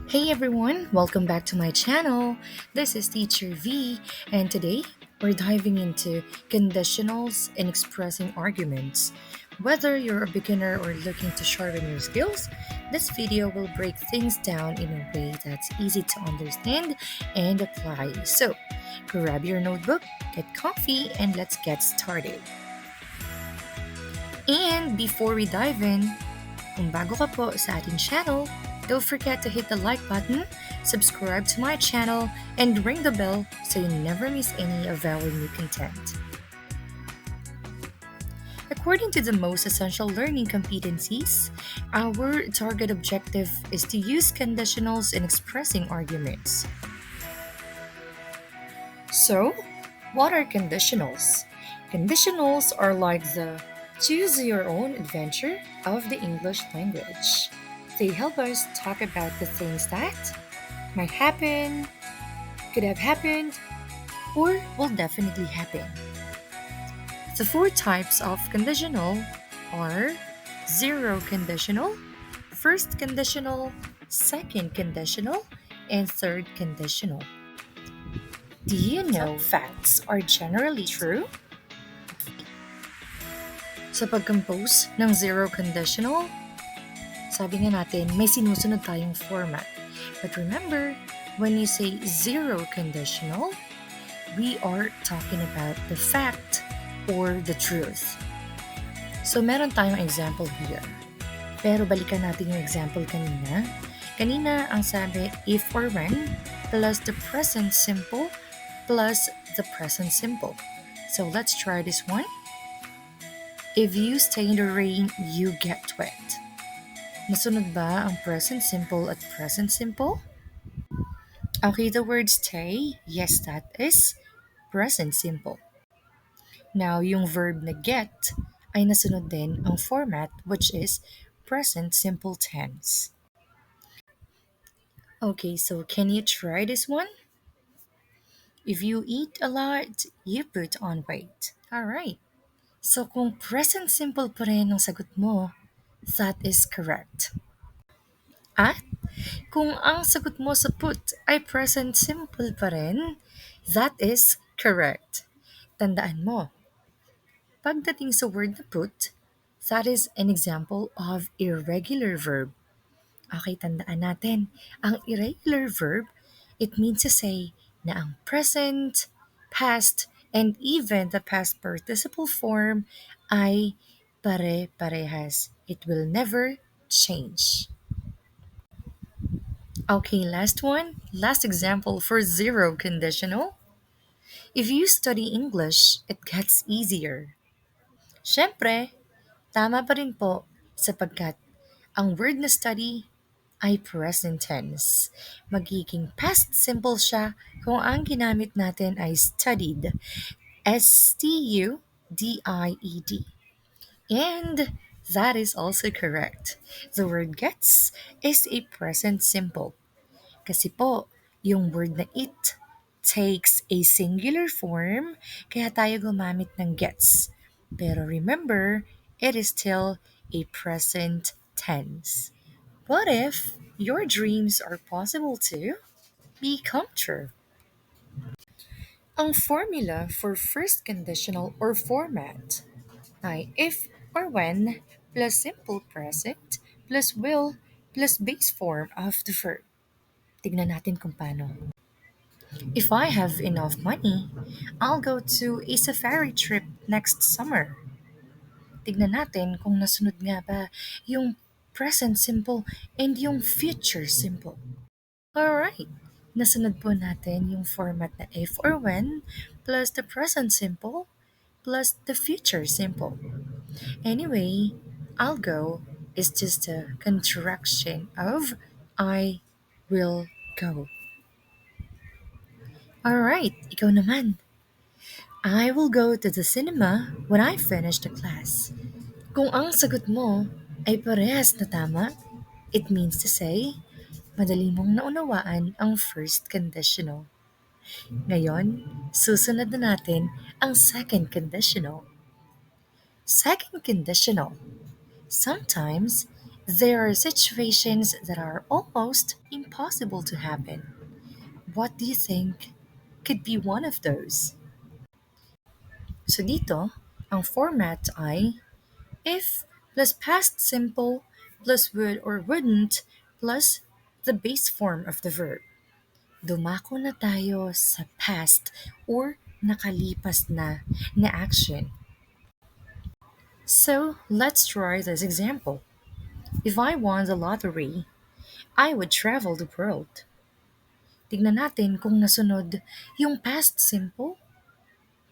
Hey everyone, welcome back to my channel. This is Teacher V, and today we're diving into conditionals and expressing arguments. Whether you're a beginner or looking to sharpen your skills, this video will break things down in a way that's easy to understand and apply. So, grab your notebook, get coffee, and let's get started. And before we dive in, kung bago ka po sa ating channel, don't forget to hit the like button, subscribe to my channel, and ring the bell so you never miss any of our new content. According to the most essential learning competencies, our target objective is to use conditionals in expressing arguments. So, what are conditionals? Conditionals are like the choose your own adventure of the English language. They help us talk about the things that might happen, could have happened, or will definitely happen. The four types of conditional are zero conditional, first conditional, second conditional, and third conditional. Do you know facts are generally true? Sa pag-compose ng zero conditional, sabi nga natin, may sinusunod tayong format. But remember, when you say zero conditional, we are talking about the fact or the truth. So meron tayong example here. Pero balikan natin yung example kanina. Kanina ang sabi, if or when plus the present simple plus the present simple. So let's try this one. If you stay in the rain, you get wet. Nasunod ba ang present simple at present simple? Okay, the word stay, yes, that is present simple. Now, yung verb na get ay nasunod din ang format which is present simple tense. Okay, so can you try this one? If you eat a lot, you put on weight. Alright. So kung present simple pa rin ang sagot mo, that is correct. At kung ang sagot mo sa put ay present simple pa rin, that is correct. Tandaan mo, pagdating sa word na put, that is an example of irregular verb. Okay, tandaan natin, ang irregular verb, it means to say na ang present, past, and even the past participle form ay pare-parehas. It will never change. Okay, last one. Last example for zero conditional. If you study English, it gets easier. Siyempre, tama pa rin po sapagkat ang word na study ay present tense. Magiging past simple siya kung ang ginamit natin ay studied. S-T-U-D-I-E-D. And that is also correct. The word gets is a present simple. Kasi po, yung word na it takes a singular form, kaya tayo gumamit ng gets. Pero remember, it is still a present tense. What if your dreams are possible to become true? Ang formula for first conditional or format ay if or when plus simple present plus will plus base form of the verb. Tignan natin kung paano. If I have enough money, I'll go to a safari trip next summer. Tignan natin kung nasunod nga ba yung present simple and yung future simple. Alright, nasunod po natin yung format na if or when plus the present simple plus the future simple. Anyway, I'll go is just a contraction of I will go. Alright, ikaw naman. I will go to the cinema when I finish the class. Kung ang sagot mo ay parehas na tama, it means to say, madali mong naunawaan ang first conditional. Ngayon, susunod na natin ang second conditional. Second conditional. Sometimes, There are situations that are almost impossible to happen. What do you think could be one of those? So dito, ang format ay if plus past simple plus would or wouldn't plus the base form of the verb. Dumako na tayo sa past or nakalipas na action. So let's try this example. If I won the lottery, I would travel the world. Tignan natin kung nasunod yung past simple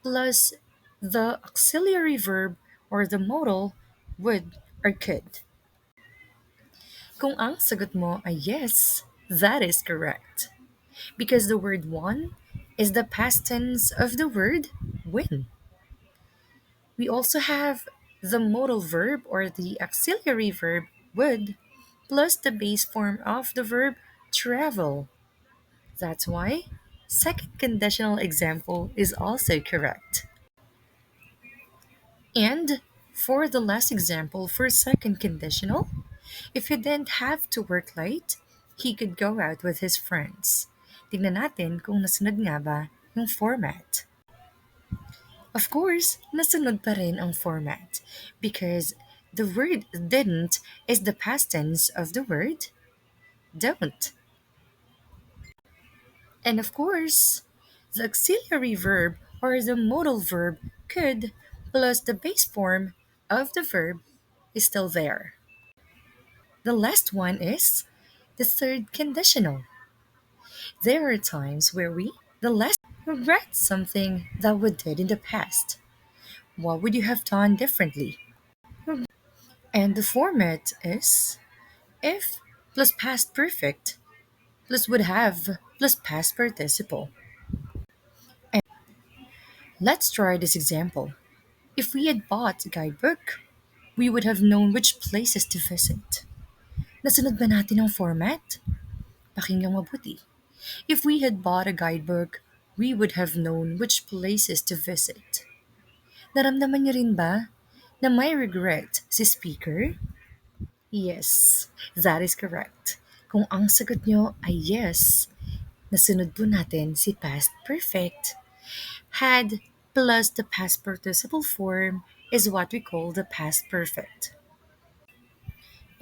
plus the auxiliary verb or the modal would or could. Kung ang sagot mo ay yes, that is correct. Because the word won is the past tense of the word win. We also have the modal verb or the auxiliary verb would plus the base form of the verb travel. That's why second conditional example is also correct. And for the last example for second conditional, if he didn't have to work late, he could go out with his friends. Tignan natin kung nasunod nga ba yung format. Of course, nasunod pa rin ang format because the word didn't is the past tense of the word don't. And of course, the auxiliary verb or the modal verb could plus the base form of the verb is still there. The last one is the third conditional. There are times where we, the last, regret something that we did in the past. What would you have done differently? And the format is if plus past perfect plus would have plus past participle. And let's try this example. If we had bought a guidebook, we would have known which places to visit. Nasunod ba natin ang format? Pakinggang mabuti. If we had bought a guidebook, we would have known which places to visit. Naramdaman niyo rin ba na may regret si speaker? Yes, that is correct. Kung ang sagot nyo ay yes, nasunod po natin si past perfect. Had plus the past participle form is what we call the past perfect.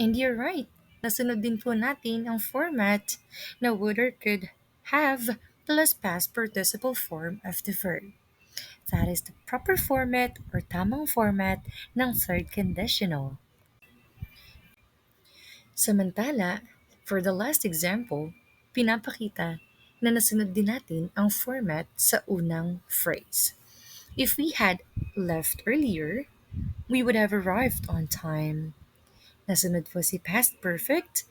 And you're right, nasunod din po natin ang format na would or could have plus past participle form of the verb. That is the proper format or tamang format ng third conditional. Samantala, for the last example, pinapakita na nasunod din natin ang format sa unang phrase. If we had left earlier, we would have arrived on time. Nasunod po si past perfect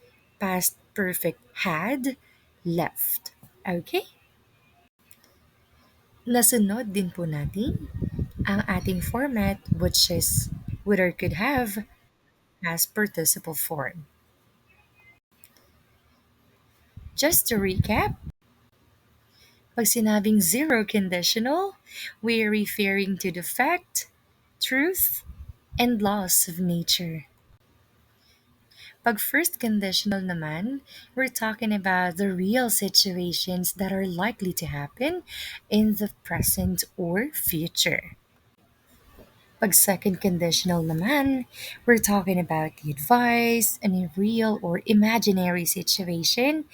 had, left. Okay? Nasunod din po natin ang ating format which is would or could have past participle form. Just to recap, pag sinabing zero conditional, we are referring to the fact, truth, and laws of nature. Pag first conditional naman, we're talking about the real situations that are likely to happen in the present or future. Pag second conditional naman, we're talking about the advice and a real or imaginary situation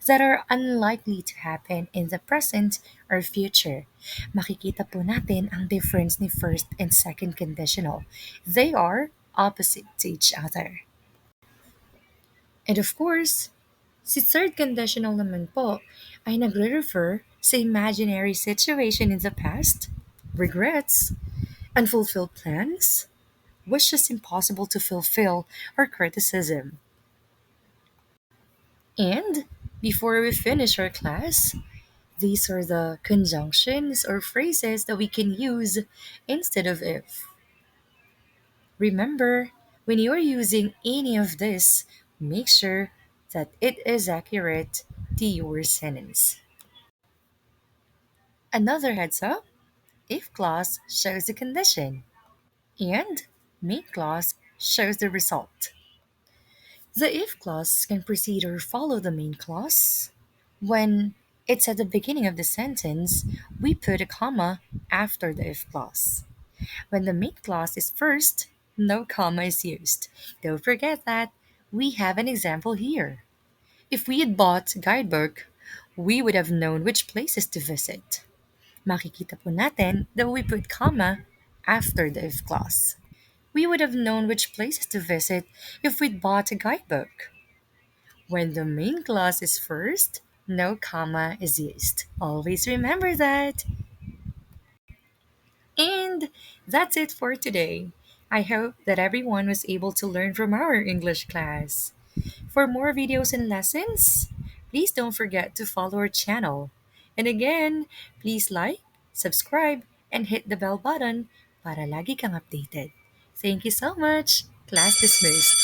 that are unlikely to happen in the present or future. Makikita po natin ang difference ni first and second conditional. They are opposite to each other. And of course, si third conditional naman po ay nagre-refer sa imaginary situation in the past, regrets, unfulfilled plans, wishes impossible to fulfill, or criticism. And before we finish our class, these are the conjunctions or phrases that we can use instead of if. Remember, when you're using any of this, make sure that it is accurate to your sentence. Another heads up, if clause shows the condition and main clause shows the result. The if clause can precede or follow the main clause. When it's at the beginning of the sentence, we put a comma after the if clause. When the main clause is first, no comma is used. Don't forget that. We have an example here. If we had bought a guidebook, we would have known which places to visit. Makikita po natin that we put comma after the if clause. We would have known which places to visit if we'd bought a guidebook. When the main clause is first, no comma is used. Always remember that. And that's it for today. I hope that everyone was able to learn from our English class. For more videos and lessons, please don't forget to follow our channel. And again, please like, subscribe, and hit the bell button para lagi kang updated. Thank you so much. Class dismissed.